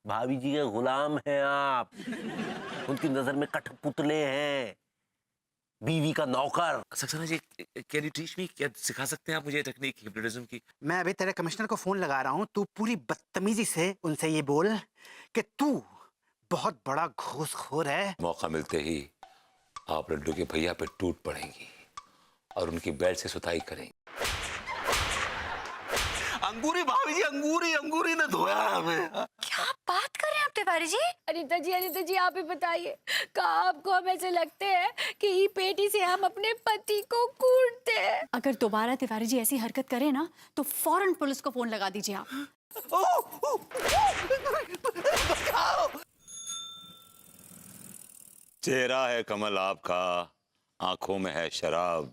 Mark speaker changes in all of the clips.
Speaker 1: भाभी जी के गुलाम हैं आप। उनकी नजर में कठपुतले हैं, बीवी का नौकर।
Speaker 2: Saxena ji, can you teach me? क्या सिखा सकते हैं आप मुझे टेक्निक हिप्नोटिज्म की?
Speaker 3: मैं अभी तेरे कमिश्नर को फोन लगा रहा हूँ। तू पूरी बदतमीजी से उनसे ये बोल कि तू बहुत बड़ा घूसखोर है।
Speaker 2: मौका मिलते ही आप लड्डू के भैया पे टूट पड़ेंगी और उनकी बेल्ट से सुताई करेंगी।
Speaker 1: अंगूरी भाभी जी, अंगूरी अंगूरी ने धोया हमें।
Speaker 4: क्या बात कर रहे हैं आप तिवारी जी?
Speaker 5: अनिता जी आप ही बताइए, क्या आपको हम ऐसे लगते हैं कि ई पेटी से हम अपने पति को कूटते हैं?
Speaker 4: अगर दोबारा तिवारी जी ऐसी हरकत करें ना तो फौरन पुलिस को फोन लगा दीजिए आप।
Speaker 2: चेहरा है कमल आपका, आंखों में है शराब,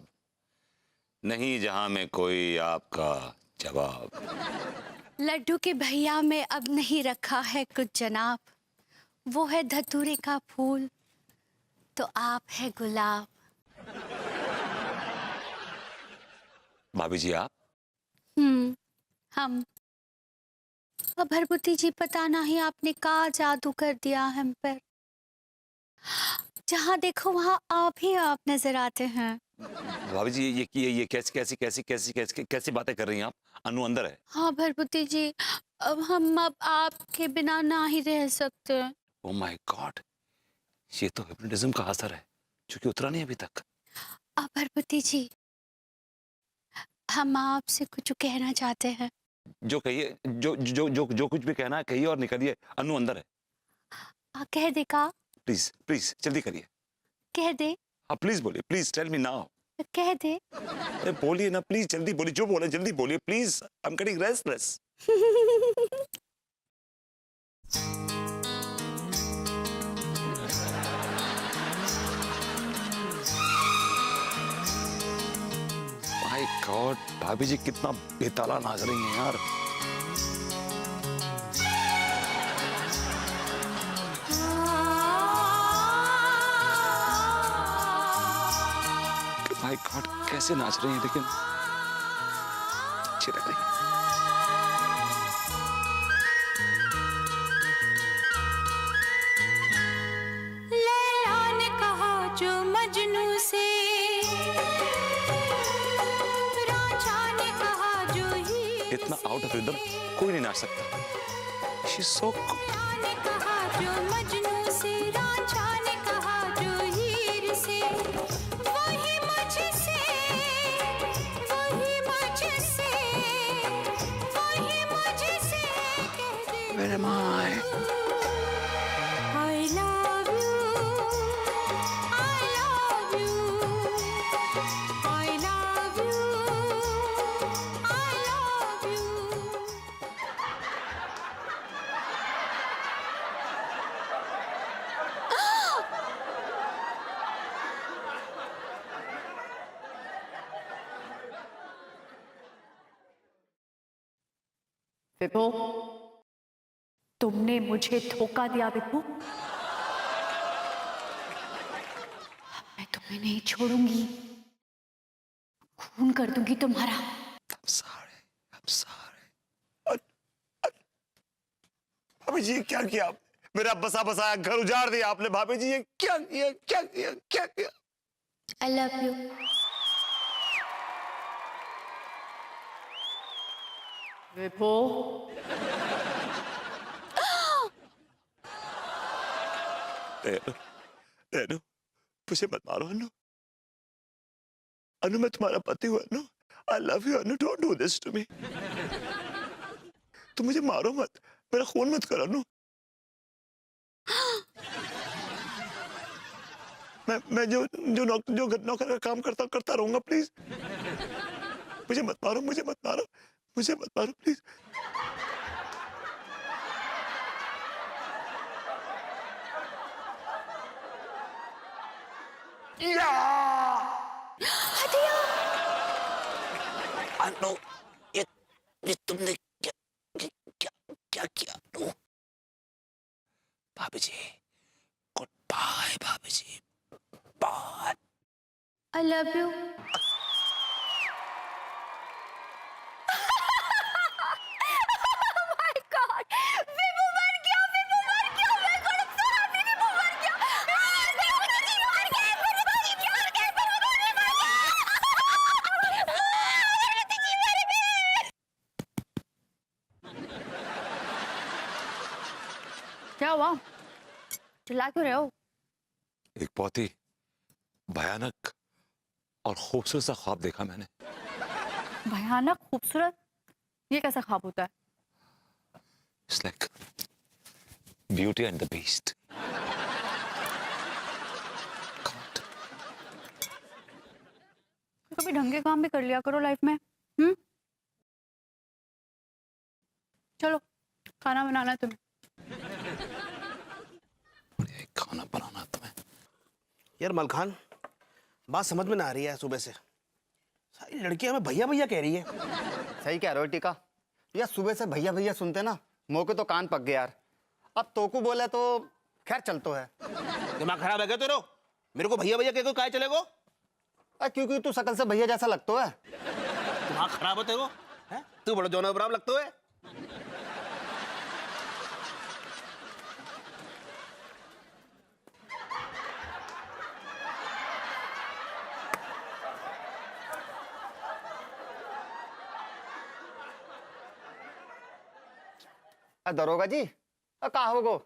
Speaker 2: नहीं जहां में कोई आपका जवाब।
Speaker 4: लड्डू के भैया में अब नहीं रखा है कुछ जनाब, वो है धतूरे का फूल तो आप है गुलाब।
Speaker 2: भाभी जी आप?
Speaker 4: हम अब भरभूति जी, पता नहीं आपने क्या जादू कर दिया हम पर। जहाँ देखो वहाँ आप ही आप नजर आते हैं।
Speaker 2: भाभी जी ये कैसी बातें कर रही हैं आप? अनु अंदर है।
Speaker 4: हाँ भरभूति जी, अब आपके बिना ना ही रह सकते।
Speaker 2: ओह माय गॉड, ये तो हिप्नोटिज्म का असर है जो कि उतरा नहीं अभी तक।
Speaker 4: अब भरभूति जी, हम आपसे कुछ कहना चाहते हैं।
Speaker 2: जो कहिए, जो कुछ भी कहना है कहिए और निकलिए। अनु अंदर है।
Speaker 4: कह दे का?
Speaker 2: प्लीज प्लीज जल्दी करिए।
Speaker 4: कह दे।
Speaker 2: आप प्लीज बोलिए, प्लीज टेल मी नाउ।
Speaker 4: कह दे।
Speaker 2: बोलिए ना प्लीज, जल्दी बोलिए, जो बोले जल्दी बोलिए please. I am getting restless. My God, भाभी जी कितना बेताला नाच रही हैं यार। माय गॉड, कैसे नाच रही हैं, लेकिन अच्छी लग रही है।
Speaker 6: लैला ने कहा जो मजनू से, रांझा ने कहा जो ही।
Speaker 2: इतना आउट ऑफ रिदम कोई नहीं नाच सकता। शी इज सो
Speaker 6: लैला ने कहा जो मजनू से, रांझा ने कहा जो हीर से, वही मुझसे, वही मुझसे, वही मुझसे कह दे।
Speaker 2: Where am I?
Speaker 6: I love you, I love you, I love you, I love you.
Speaker 4: विभु, तुमने मुझे धोखा दिया विभु। मैं तुम्हें नहीं छोड़ूंगी, खून कर दूंगी तुम्हारा।
Speaker 2: I'm sorry, I'm sorry. भाभी जी क्या किया आपने? मेरा बसा बसाया घर उजाड़ दिया आपने। भाभी जी ये क्या किया, क्या किया, क्या किया?
Speaker 4: I love you. विभु,
Speaker 2: अनु, मुझे मत मारो अनु। अनु मैं तुम्हारा पति हूँ अनु। I love you Anu, don't do this to me. तुम मुझे मारो मत, मेरा खून मत करो अनु। मैं जो नौकर का काम करता रहूंगा, प्लीज। मुझे मत मारो, मुझे मत मारो, मुझे मत मारो प्लीज।
Speaker 1: अनु, ये तुमने क्या किया अनु?
Speaker 2: भाभी जी गुड बाय। भाभी जी bye.
Speaker 4: I love you.
Speaker 5: Oh my God! विभु मर गया, विभु क्या हुआ? चिल्ला क्यों रहे हो?
Speaker 2: एक बहुत ही भयानक और खूबसूरत सा ख्वाब देखा मैंने।
Speaker 5: भयानक खूबसूरत? ये कैसा ख्वाब होता है?
Speaker 2: It's like Beauty and the Beast.
Speaker 5: कभी ढंग के काम भी कर लिया करो लाइफ में। चलो खाना बनाना है तुम्हें।
Speaker 2: खाना बनाना तुम्हें।
Speaker 7: यार मलखान, बात समझ में ना आ रही है। सुबह से सारी लड़कियां हमें भैया भैया कह रही है।
Speaker 8: सही कह रहे हो टीका। यार सुबह से भैया भैया सुनते ना, मुंह के तो कान पक गए यार। अब तोकू बोले तो खैर चलतो है।
Speaker 7: दिमाग खराब है क्या तेरे? मेरे को भैया भैया कह काय चलेगो?
Speaker 8: क्योंकि तू शकल से भैया जैसा लगतो है।
Speaker 7: दिमाग खराब होते को हैं? तू बड़ा जोना बराबर लगतो है।
Speaker 8: दरोगा जी, कहा होगो?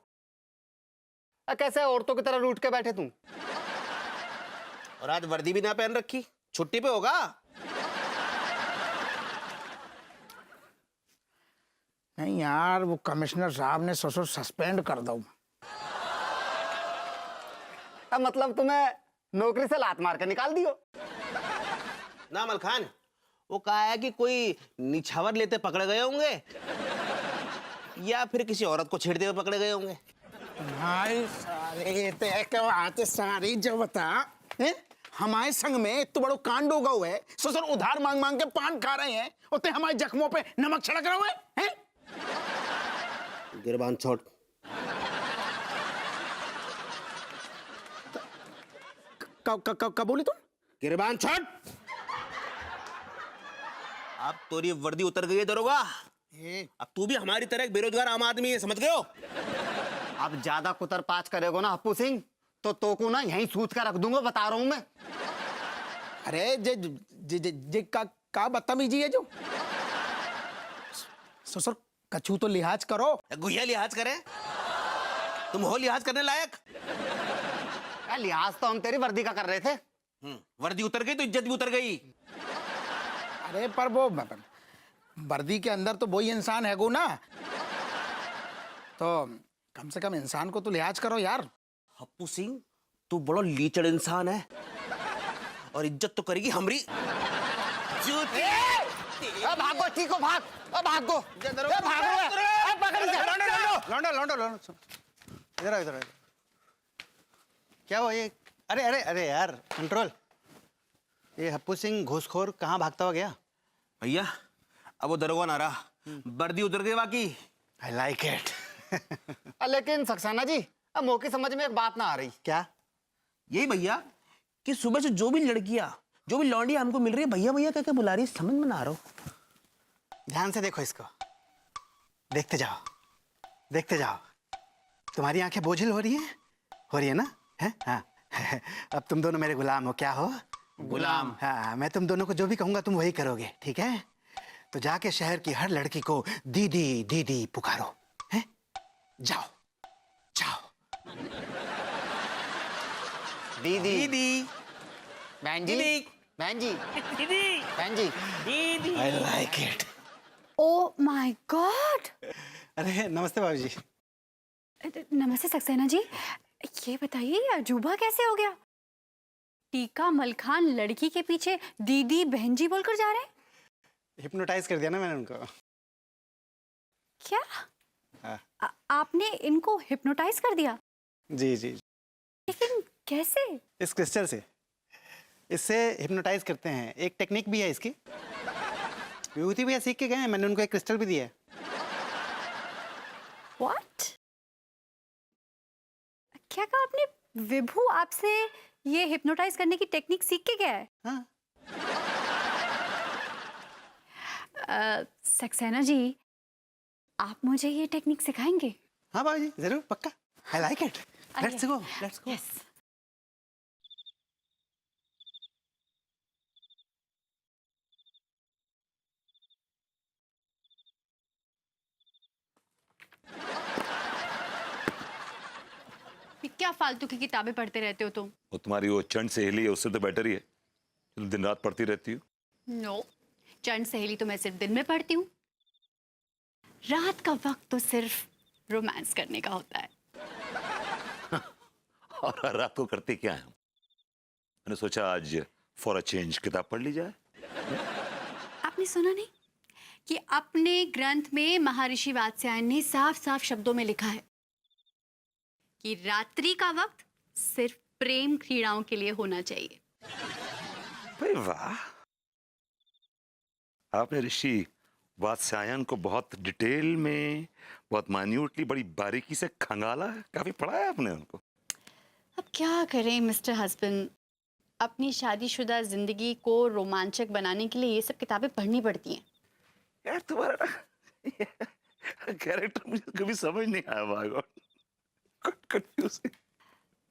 Speaker 8: कैसे औरतों की तरह रूठ के बैठे तू?
Speaker 7: और आज वर्दी भी ना पहन रखी, छुट्टी पे होगा?
Speaker 9: नहीं यार, वो कमिश्नर साहब ने ससुर सस्पेंड कर दो।
Speaker 8: मतलब तुम्हें नौकरी से लात मार के निकाल दियो?
Speaker 7: ना मलखान, वो कहा है कि कोई निछावर लेते पकड़े गए होंगे या फिर किसी औरत को छेड़ते हुए पकड़े गए होंगे।
Speaker 9: भाई सारे ते सारी जो बता हैं? हमारे संग में तो बड़ो कांड होगा हुआ है। ससुर उधार मांग मांग के पान खा रहे हैं, उते हमारे जख्मों पे नमक छिड़क रहा हुआ है?
Speaker 7: गिरबान छोड़।
Speaker 9: कब बोली तुम?
Speaker 7: गिरबान छोड़। अब तोरी वर्दी उतर गई है दरोगा। अब तू भी हमारी तरह एक बेरोजगार आम आदमी है, समझ गए हो?
Speaker 8: अब ज्यादा कुतर पाच करेगो ना हप्पू सिंह, तो तोकू ना यहीं सूच कर रख दूंगा, बता रहा हूं मैं।
Speaker 9: अरे जे जे जे, जे का बदतमीजी है जो। ससुर कछू तो लिहाज करो।
Speaker 7: गुहिया लिहाज करे? तुम हो लिहाज करने लायक?
Speaker 8: लिहाज तो हम तेरी वर्दी का कर रहे थे।
Speaker 7: वर्दी उतर गई तो इज्जत भी उतर गई।
Speaker 9: अरे पर वो वर्दी के अंदर तो वही इंसान है गो ना, तो कम से कम इंसान को तो लिहाज करो यार।
Speaker 7: हप्पू सिंह, तू बड़ा लीचड़ इंसान है और इज्जत तो करेगी हमरी।
Speaker 8: भागो ठीक हो, भाग। भागो
Speaker 3: लौंडो लौंडो लौंडो, इधर आओ, इधर आओ। क्या हुआ ये? अरे अरे अरे यार, कंट्रोल। ये हप्पू सिंह घूसखोर कहाँ भागता हुआ गया?
Speaker 7: भैया अब वो दरोगा ना रहा, वर्दी उतर गई बाकी।
Speaker 3: आई लाइक इट।
Speaker 8: लेकिन सक्सेना जी, अब मोह की समझ में एक बात ना आ रही।
Speaker 3: क्या?
Speaker 7: यही भैया कि सुबह से जो भी लड़कियां, जो भी लौंडियां हमको मिल रही है, भैया भैया कहकर बुला रही है, समझ में ना आ रहा हो।
Speaker 3: ध्यान से देखो इसको, देखते जाओ, देखते जाओ। तुम्हारी आंखें बोझिल हो रही है ना? है? हाँ। अब तुम दोनों मेरे गुलाम हो। क्या हो?
Speaker 7: गुलाम।
Speaker 3: हाँ, मैं तुम दोनों को जो भी कहूंगा तुम वही करोगे, ठीक है? तो जाके शहर की हर लड़की को दीदी दीदी पुकारो, हैं? जाओ जाओ।
Speaker 8: दीदी
Speaker 7: दीदी,
Speaker 8: बहन जी,
Speaker 7: दीदी,
Speaker 8: बहन जी,
Speaker 7: दीदी,
Speaker 8: बहन जी।
Speaker 7: दीदी।
Speaker 3: आई like it.
Speaker 5: Oh my God!
Speaker 3: अरे नमस्ते बाबू जी।
Speaker 5: नमस्ते सक्सेना जी, ये बताइए ये अजूबा कैसे हो गया? टीका मलखान लड़की के पीछे दीदी बहन जी बोलकर जा रहे हैं।
Speaker 3: हिप्नोटाइज कर दिया ना मैंने उनको।
Speaker 5: क्या?
Speaker 3: हाँ।
Speaker 5: आपने इनको हिप्नोटाइज कर दिया?
Speaker 3: जी जी।
Speaker 5: लेकिन कैसे?
Speaker 3: इस क्रिस्टल से, इससे हिप्नोटाइज करते हैं। एक टेक्निक भी है इसकी। विभूति भैया सीख के गए हैं, मैंने उनको एक क्रिस्टल भी दिया है।
Speaker 5: What? क्या कहा आपने? विभू आपसे ये हिप्नोटाइज करने की टेक्निक सीख के गया है?
Speaker 3: हाँ।
Speaker 5: सक्सेना जी, आप मुझे ये टेक्निक सिखाएंगे?
Speaker 3: हाँ बाबू जी, जरूर, पक्का। आई like it. Let's go, let's go.
Speaker 5: Yes. क्या फालतू की किताबें पढ़ते रहते हो तुम?
Speaker 2: वो तुम्हारी वो चंड सहेली है, उससे तो बेटर ही है। तुम दिन रात पढ़ती रहती हो।
Speaker 5: नो, चंद सहेली तो मैं सिर्फ दिन में पढ़ती हूँ। रात का वक्त तो सिर्फ रोमांस करने का होता है।
Speaker 2: और हर रात को करते क्या है? मैंने सोचा आज फॉर अ चेंज किताब पढ़ ली जाए।
Speaker 5: आपने सुना नहीं कि अपने ग्रंथ में महर्षि वात्स्यायन ने साफ साफ शब्दों में लिखा है कि रात्रि का वक्त सिर्फ प्रेम क्रीड़ाओं के लिए होना चाहिए।
Speaker 2: भाई वाह, आपने ऋषि वात्स्यायन को बहुत डिटेल में, बहुत माइन्यूटली, बड़ी बारीकी से खंगाला है। काफी पढ़ा है आपने उनको।
Speaker 5: अब क्या करें मिस्टर हस्बैंड, अपनी शादीशुदा जिंदगी को रोमांचक बनाने के लिए ये सब किताबें पढ़नी पड़ती हैं।
Speaker 2: यार तुम्हारा कैरेक्टर मुझे कभी समझ नहीं आया। My God, confusing.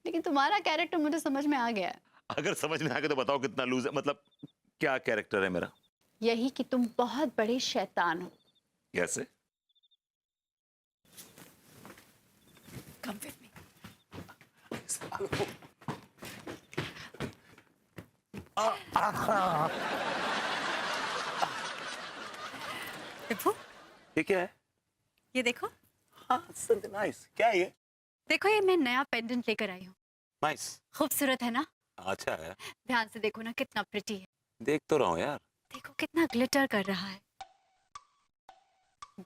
Speaker 5: लेकिन तुम्हारा कैरेक्टर मुझे समझ में आ गया है।
Speaker 2: अगर समझ में आ गया तो बताओ कितना लूज है, मतलब क्या कैरेक्टर है मेरा?
Speaker 5: यही कि तुम बहुत बड़े शैतान हो।
Speaker 2: कैसे?
Speaker 5: Come with me. विभू,
Speaker 2: ये क्या है?
Speaker 5: ये देखो।
Speaker 2: हाँ, नाइस। क्या है ये?
Speaker 5: देखो, ये मैं नया पेंडेंट लेकर आई हूँ।
Speaker 2: नाइस।
Speaker 5: खूबसूरत है ना?
Speaker 2: अच्छा है।
Speaker 5: ध्यान से देखो ना, कितना प्रिटी है।
Speaker 2: देख तो रहा हूँ यार।
Speaker 5: देखो कितना ग्लिटर कर रहा है।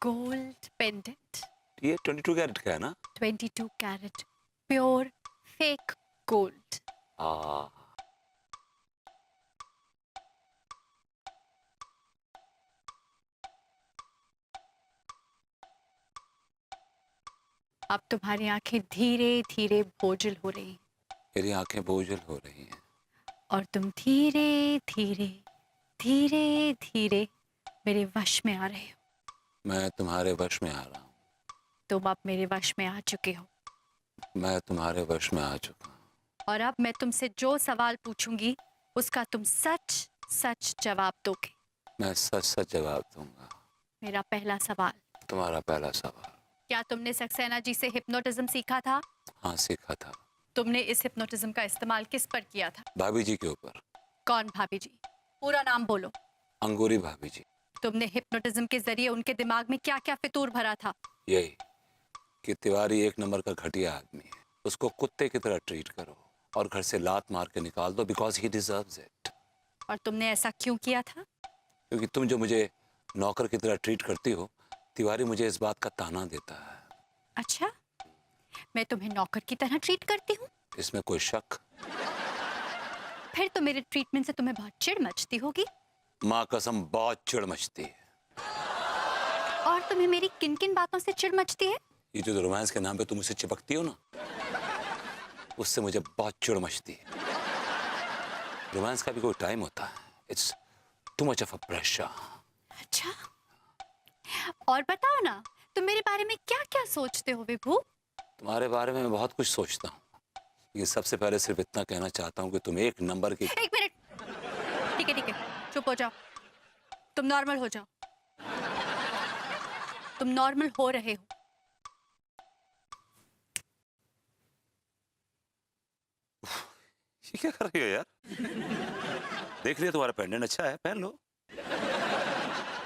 Speaker 5: Gold pendant.
Speaker 2: ये 22 कैरेट का है ना?
Speaker 5: 22 कैरेट प्योर फेक गोल्ड। अब तुम्हारी आंखें धीरे धीरे बोझल हो रही हैं
Speaker 2: मेरी आंखें बोझल हो रही हैं
Speaker 5: और तुम धीरे धीरे धीरे धीरे मेरे वश में आ रहे हो।
Speaker 2: मैं तुम्हारे वश में आ रहा हूँ।
Speaker 5: तुम अब मेरे वश में आ चुके हो
Speaker 2: मैं तुम्हारे वश में आ चुका हूँ।
Speaker 5: और अब मैं तुमसे जो सवाल पूछूंगी उसका तुम सच सच जवाब दोगे।
Speaker 2: मैं सच सच जवाब दूंगा।
Speaker 5: मेरा पहला सवाल,
Speaker 2: तुम्हारा पहला सवाल।
Speaker 5: क्या तुमने सक्सेना जी से हिप्नोटिज्म सीखा था?
Speaker 2: हाँ, सीखा था।
Speaker 5: तुमने इस हिप्नोटिज्म का इस्तेमाल किस पर किया था?
Speaker 2: भाभी जी के ऊपर।
Speaker 5: कौन भाभी जी? पूरा नाम बोलो।
Speaker 2: अंगूरी भाभी जी।
Speaker 5: तुमने हिप्नोटिज्म के जरिए उनके दिमाग में क्या क्या फितूर भरा था?
Speaker 2: यही कि तिवारी एक नंबर का घटिया आदमी है, उसको कुत्ते की तरह ट्रीट करो और घर से लात मार के निकाल दो, बिकॉज ही डिजर्व्स इट।
Speaker 5: और तुमने ऐसा क्यों किया था?
Speaker 2: क्योंकि तुम जो मुझे नौकर की तरह ट्रीट करती हो, तिवारी मुझे इस बात का ताना देता है।
Speaker 5: अच्छा, मैं तुम्हें नौकर की तरह ट्रीट करती हूँ?
Speaker 2: इसमें कोई शक?
Speaker 5: फिर तो मेरे ट्रीटमेंट से तुम्हें बहुत चिढ़ मचती होगी।
Speaker 2: माँ कसम बहुत चिढ़ मचती है।
Speaker 5: और तुम्हें मेरी किन किन बातों से चिढ़ मचती है?
Speaker 2: ये जो रोमांस के नाम पे तुम मुझसे चिपकती हो ना, उससे मुझे बहुत चिढ़ मचती है। रोमांस का भी कोई टाइम होता है। It's too much of a pressure.
Speaker 5: अच्छा, और बताओ ना, तुम मेरे बारे में क्या क्या सोचते हो विभू?
Speaker 2: तुम्हारे बारे में मैं बहुत कुछ सोचता हूँ। ये सबसे पहले सिर्फ इतना कहना चाहता हूँ कि तुम एक नंबर की।
Speaker 5: एक मिनट, ठीक है, चुप हो जाओ। तुम नॉर्मल हो जाओ। तुम नॉर्मल हो रहे हो।
Speaker 2: ये क्या कर रही हो यार? देख लिया तुम्हारा पेंडेंट अच्छा है, पहन लो।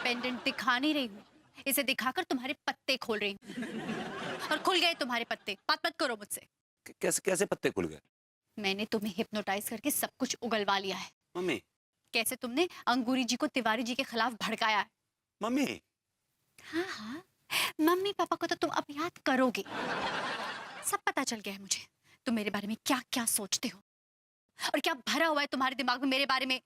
Speaker 5: पेंडेंट दिखा नहीं रही हूँ, इसे दिखाकर तुम्हारे पत्ते खोल रही हूँ। और खुल गए तुम्हारे पत्ते। बात मत करो मुझसे।
Speaker 2: कैसे कैसे पत्ते खुल गए?
Speaker 5: मैंने तुम्हें हिप्नोटाइज करके सब कुछ उगलवा लिया है।
Speaker 2: मम्मी।
Speaker 5: कैसे तुमने अंगूरी जी को तिवारी जी के खिलाफ भड़काया है।
Speaker 2: मम्मी।
Speaker 5: हाँ, मम्मी पापा को तो तुम अब याद करोगे। सब पता चल गया है मुझे, तुम मेरे बारे में क्या क्या सोचते हो और क्या भरा हुआ है तुम्हारे दिमाग में मेरे बारे में।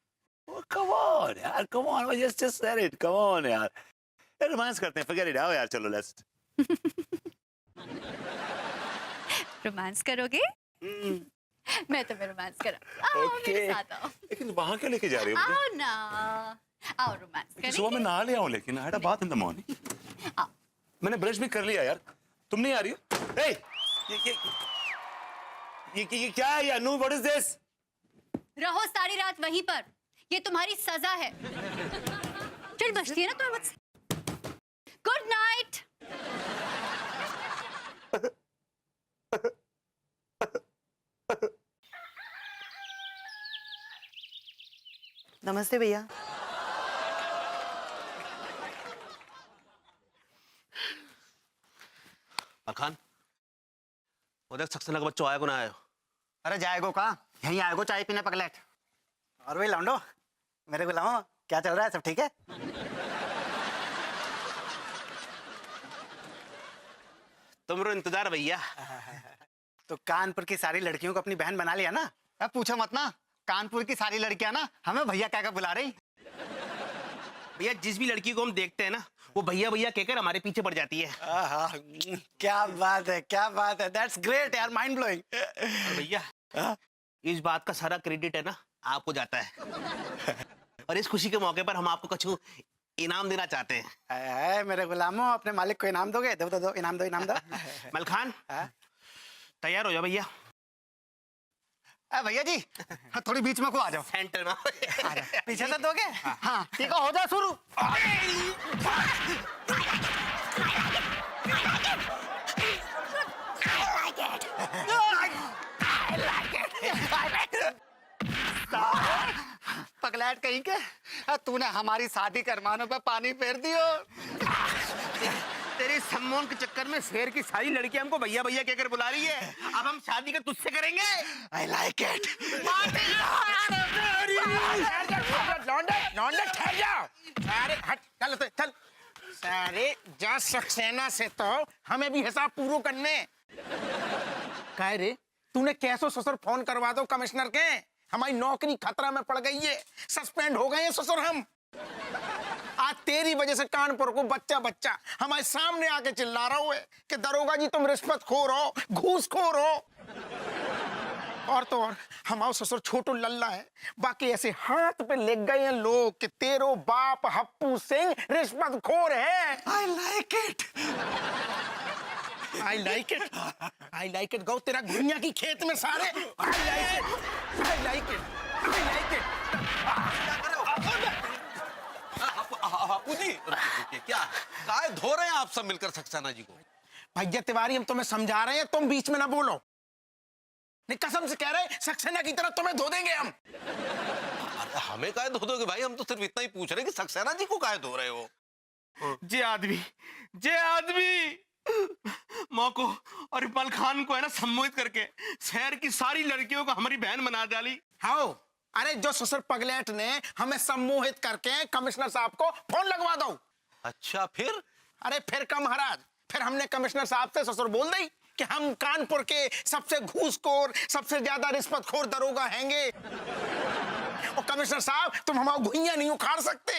Speaker 2: Come on यार, come on, just said it, come on यार। रोमांस करते हैं, forget it, आओ यार, चलो लेट्स।
Speaker 5: रोमांस करोगे? मैं तुम्हें रोमांस करा। आओ मेरे साथ आओ।
Speaker 2: लेकिन वहां क्या लेके जा रही हो?
Speaker 5: आओ ना, आओ रोमांस करेंगे।
Speaker 2: सुबह मैं नहा लिया हूँ, लेकिन I had a bath in the morning।
Speaker 5: आओ।
Speaker 2: मैंने ब्रश भी कर लिया यार। तुम नहीं आ रही हो? Hey, ये क्या है यार? No, what is this?
Speaker 5: रहो सारी रात वहीं पर, ये तुम्हारी सजा है। चिढ़ बचती है ना तुम्हें मुझसे। Good night.
Speaker 3: नमस्ते भैया।
Speaker 7: मलखान, वो देख सक्सेना का बच्चों आया को ना आयो।
Speaker 8: अरे जाएगो का, यहीं आएगो चाय पीने पगलेट।
Speaker 3: और भाई लौंडो, मेरे गुलामो, क्या चल रहा है? सब ठीक है?
Speaker 7: तुमरो इंतजार भैया।
Speaker 3: तो कानपुर की सारी लड़कियों को अपनी बहन बना लिया ना?
Speaker 8: अब पूछो मत ना, कानपुर की सारी लड़कियां ना हमें भैया क्या क्या बुला रही।
Speaker 7: भैया जिस भी लड़की को हम देखते हैं ना, वो भैया भैया कहकर हमारे पीछे पड़ जाती है।
Speaker 3: आहा, क्या बात है, क्या बात है। दैट्स ग्रेट यार, माइंड ब्लोइंग।
Speaker 7: और भैया इस बात का सारा क्रेडिट है ना आपको जाता है। और इस खुशी के मौके पर हम आपको कुछ इनाम देना चाहते हैं।
Speaker 3: है मेरे गुलामों, अपने मालिक को इनाम दोगे? दो दो दो, इनाम दो, इनाम दो।
Speaker 7: मलखान तैयार हो जाओ भैया।
Speaker 8: भैया जी थोड़ी बीच में को आ जाओ।
Speaker 7: सेंटर में
Speaker 3: पीछे से दोगे?
Speaker 8: हाँ ठीक है, हो जा शुरू। पगलैट कहीं के, तूने हमारी शादी के अरमानों पे पानी फेर दियो।
Speaker 7: तेरे सम्मोहन के चक्कर में शहर की सारी लड़कियां हमको भैया भैया कहकर बुला रही है। अब हम शादी का तुझसे करेंगे।
Speaker 3: आई लाइक इट।
Speaker 9: लौंडे ठहर जाओ। अरे हट, चल चल। सारे जा सक्सेना से तो हमें भी हिसाब पूरा करने। कह रे, तूने कैसो ससुर फोन करवा दो कमिश्नर के, हमारी नौकरी खतरा में पड़ गई है, सस्पेंड हो गए हैं ससुर हम। आज तेरी वजह से कानपुर को बच्चा बच्चा हमारे सामने आके चिल्ला रहा है कि दरोगा जी तुम रिश्वतखोर हो, घूसखोर हो। और तो और हमारा ससुर छोटू लल्ला है, बाकी ऐसे हाथ पे लग गए हैं लोग कि तेरो बाप हप्पू सिंह रिश्वतखोर है।
Speaker 3: I like it.
Speaker 9: I like it, I like it. गौ तेरा दुनिया की खेत में सारे। I like it, I like it, I like it.
Speaker 1: Bapu ji क्या काय धो रहे हैं आप सब मिलकर सक्सेना जी को?
Speaker 9: भैया तिवारी, हम तुम्हें समझा रहे हैं, तुम बीच में ना बोलो। नहीं, कसम से कह रहे हैं, सक्सेना की तरह तुम्हें धो देंगे हम।
Speaker 1: अरे हमें काय धो दोगे भाई? हम तो सिर्फ इतना ही पूछ रहे हैं कि सक्सेना जी को काय धो रहे हो?
Speaker 7: जे आदमी मौको और मलखान को है ना सम्मोहित करके शहर की सारी लड़कियों को हमारी बहन बना डाली।
Speaker 9: हाँ, अरे जो ससुर पगलेट ने हमें सम्मोहित करके कमिश्नर साहब को फोन लगवा दो।
Speaker 1: अच्छा फिर?
Speaker 9: अरे फिर का महाराज, फिर हमने कमिश्नर साहब से ससुर बोल दी कि हम कानपुर के सबसे घूसखोर, सबसे ज्यादा रिश्वतखोर दरोगा हैंगे। और कमिश्नर साहब, तुम हमारा घुइयां नहीं उखाड़ सकते।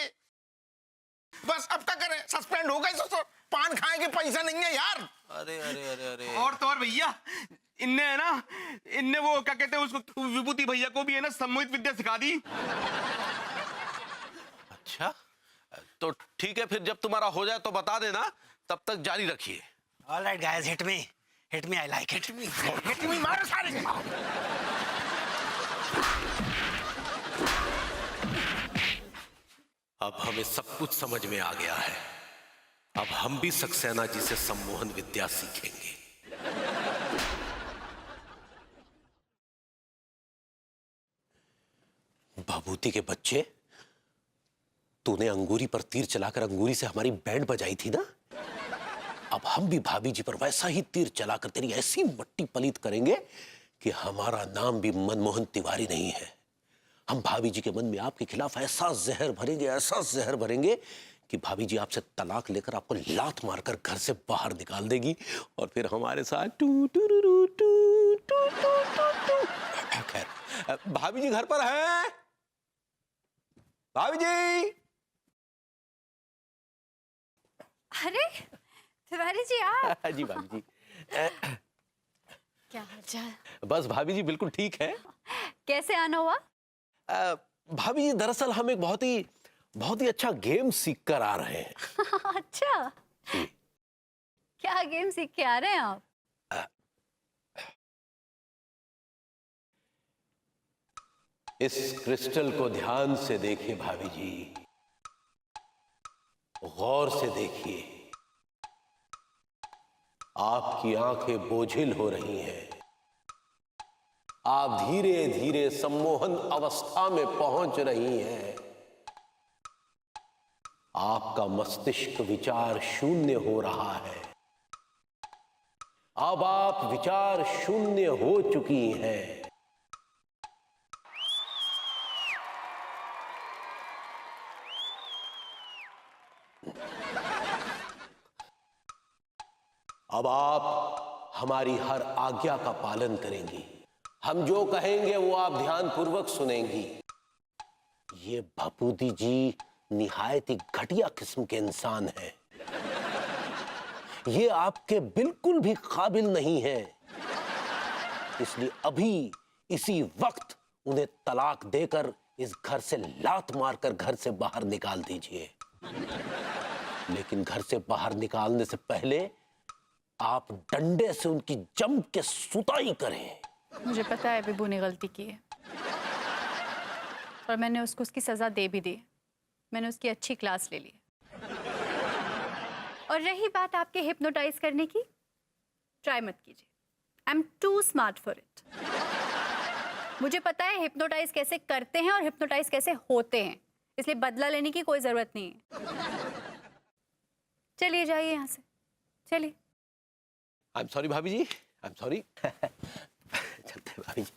Speaker 9: बस अब क्या करें, सस्पेंड हो गए ससुर, पान खाए के पैसा नहीं है यार।
Speaker 1: अरे अरे अरे अरे।
Speaker 7: और तो और भैया इनने वो क्या कहते हैं उसको, विभूति भैया को भी है ना सम्मोहित विद्या सिखा दी।
Speaker 1: अच्छा तो ठीक है, फिर जब तुम्हारा हो जाए तो बता देना, तब तक जारी रखिए।
Speaker 3: Alright guys, hit me, I like it.
Speaker 9: Hit me, मारो सारे।
Speaker 1: अब हमें सब कुछ समझ में आ गया है। अब हम भी सक्सेना जी से सम्मोहन विद्या सीखेंगे। भभूति के बच्चे, तूने अंगूरी पर तीर चलाकर अंगूरी से हमारी बैंड बजाई थी ना? अब हम भी भाभी जी पर वैसा ही तीर चलाकर तेरी ऐसी मट्टी पलीत करेंगे कि हमारा नाम भी मनमोहन तिवारी नहीं है। हम भाभी जी के मन में आपके खिलाफ ऐसा जहर भरेंगे कि भाभी जी आपसे तलाक लेकर आपको लात मारकर घर से बाहर निकाल देगी और फिर हमारे साथ two two two two two two two two. खैर, भाभी जी घर पर हैं? भाभी जी।
Speaker 4: अरे तिवारी जी आप।
Speaker 1: जी भाभी जी।
Speaker 4: क्या हालचाल?
Speaker 1: बस भाभी जी बिल्कुल ठीक है।
Speaker 4: कैसे आना हुआ?
Speaker 1: भाभी जी दरअसल हम एक बहुत ही अच्छा गेम सीख कर आ रहे हैं।
Speaker 4: अच्छा, क्या गेम सीख के आ रहे हैं आप?
Speaker 1: इस क्रिस्टल को ध्यान से देखिए भाभी जी, गौर से देखिए। आपकी आंखें बोझिल हो रही हैं। आप धीरे धीरे सम्मोहन अवस्था में पहुंच रही हैं। आपका मस्तिष्क विचार शून्य हो रहा है। अब आप विचार शून्य हो चुकी हैं। अब आप हमारी हर आज्ञा का पालन करेंगी। हम जो कहेंगे वो आप ध्यानपूर्वक सुनेंगी। ये भपूदी जी निहायत ही घटिया किस्म के इंसान हैं। ये आपके बिल्कुल भी काबिल नहीं है। इसलिए अभी इसी वक्त उन्हें तलाक देकर इस घर से लात मारकर घर से बाहर निकाल दीजिए। लेकिन घर से बाहर निकालने से पहले आप डंडे से उनकी जम के सुताई करें।
Speaker 5: मुझे पता है बिबू ने गलती की है और मैंने उसको उसकी सज़ा दे भी दी। मैंने उसकी अच्छी क्लास ले ली। और रही बात आपके हिप्नोटाइज करने की, ट्राई मत कीजिए। I am too smart for it. मुझे पता है हिप्नोटाइज कैसे करते हैं और हिप्नोटाइज कैसे होते हैं, इसलिए बदला लेने की कोई ज़रूरत नहीं है। चलिए जाइए यहाँ से, चलिए।
Speaker 1: आई एम सॉरी भाभी जी, आई एम सॉरी। चलते हैं भाभी जी।